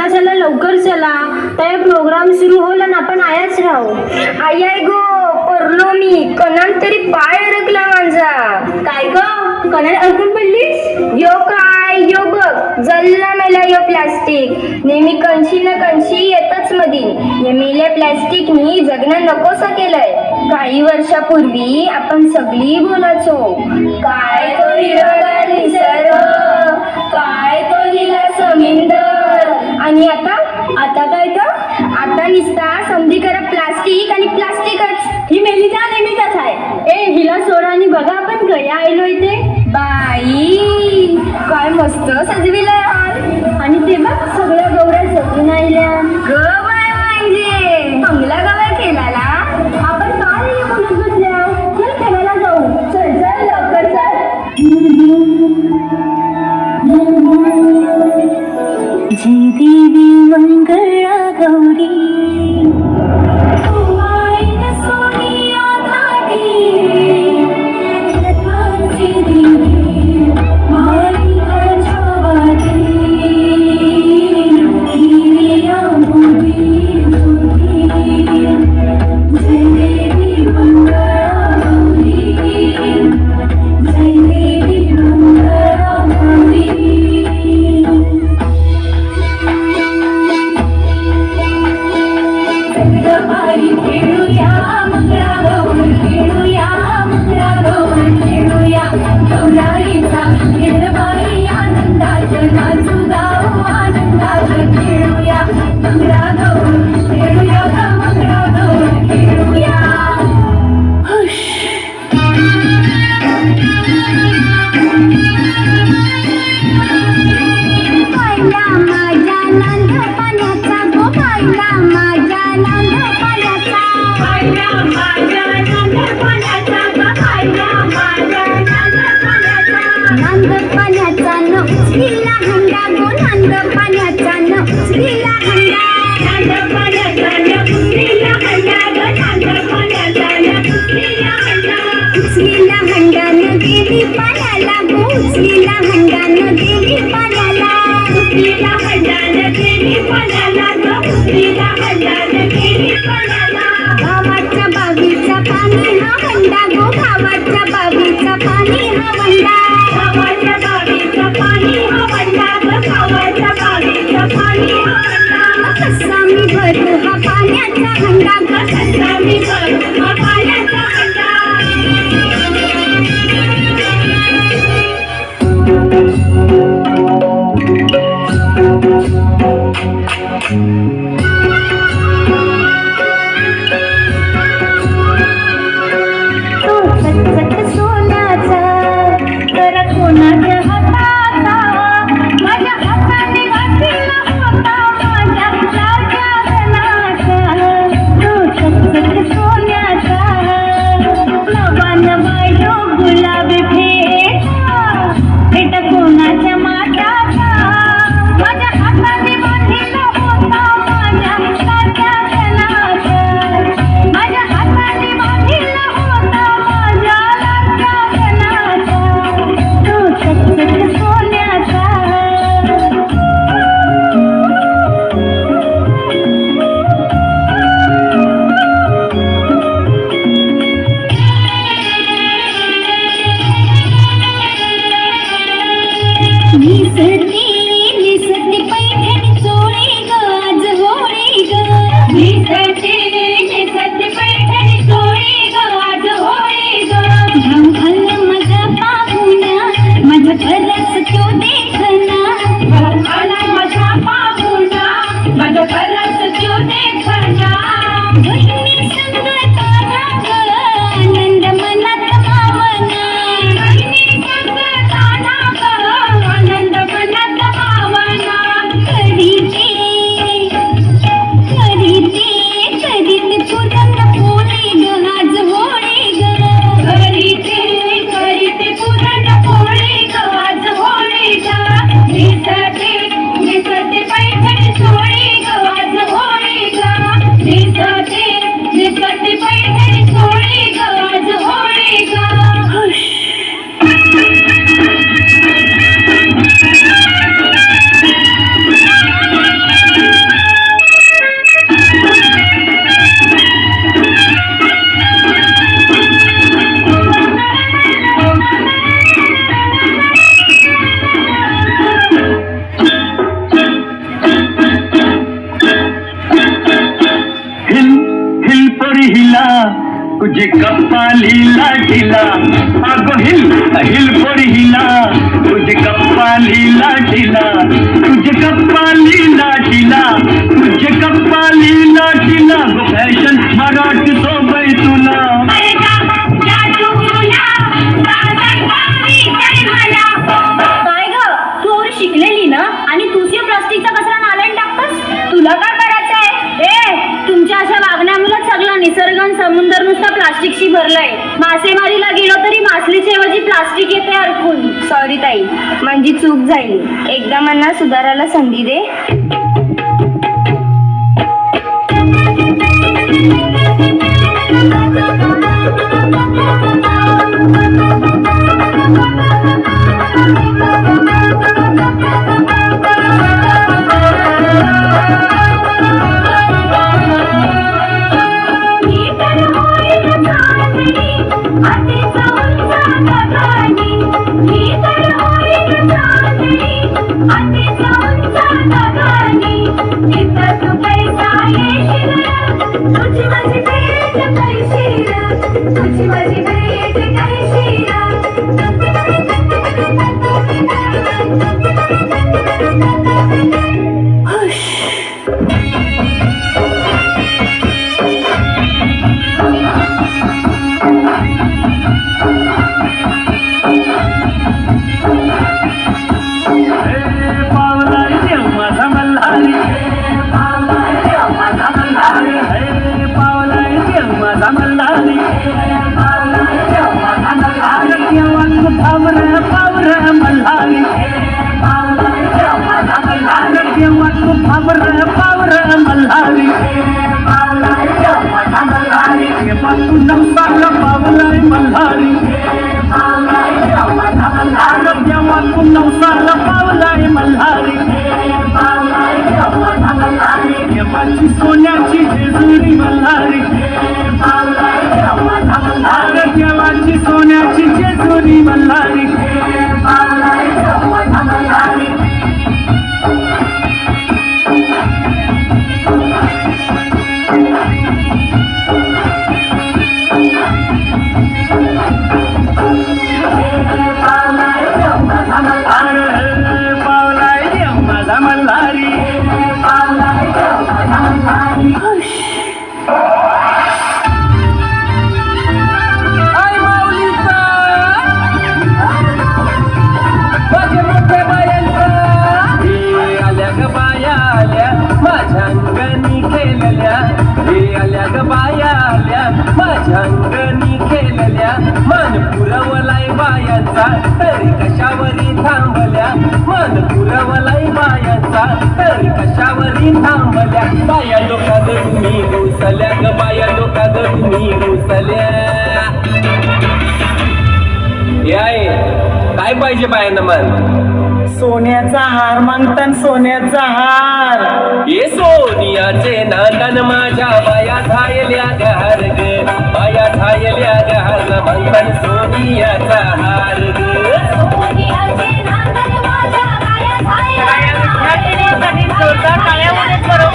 चला लवकर चला, त्या प्रोग्राम सुरू होईल ना आपण आयाच राहू. आई आई गो परलो मी कणान तरी पाय अडकला माझा. काय ग कणाला अडकून पडलीस? यो काय यो बघ जल्ला मेला यो प्लास्टिक. नेहमी कंशी ना कंशी येतच मधी. या मेल्या प्लास्टिकनी जगणं नकोसं केलंय. काही वर्षापूर्वी आपण सगळी बोलायचो काय तो हिरवागार निसर्ग, काय तो हिला समिंदर. आणि आता काय तर आता निसता समधी करा प्लास्टिक आणि प्लास्टिकच. ही मेलीचा नेहमीचाच आहे. ए हिला सोडा आणि बघा आपण गया आलोय ते. बाई काय मस्त सजविलंय हॉल. आणि ते बघ सगळ्या गौऱ्या सजून आल्या. ग बाय म्हणजे चांगला गवा केला. आपण काय नाही बोलत बसल्या. चल खेळायला जाऊ. चल चल लवकर चल. जय देवी मंगळा गौरी हिलपोरी हिला तुझे कप्पाली लाटीला तुझे कप्पाली लाटीला तुझे कप्पाली लाटीला फॅशन मराठी सोबई तुला काय ग तू एवढी शिकलेली ना आणि तूच या प्लास्टिकचा कचरा नाल्यात टाकतोस तुला काय करायचंय तुमच्या अशा वागण्यामुळे सगळा निसर्ग आणि समुद्र नुसता प्लास्टिकशी भरलाय मासेमारीला गेलो तरी मासलीच्या ऐवजी प्लास्टिक येते अडकून सॉरी ताई माझी चूक झाली एकदा मला सुधारायला संधी दे सोन्याची जेजुरी मल्हारी देवाची सोन्याची जेजुरी मल्हारी झंगणी खेळल्या मन पुरवलाय बायांचा तरी कशावरी थांबल्या मन पुरवलाय बायांचा तरी कशावरी थांबल्या बाया लोकांग तुम्ही घुसल्या ग बाया लोकांग तुम्ही घुसल्या याय काय पाहिजे बायांना मन सोन्याचा हार मागतान सोन्याचा हार ये सोनियाचे नांदन माझ्या बाया धायल्या घार ग बाया धायल्या घार म्हणतान सोनियाचा हार ग सोनियाचे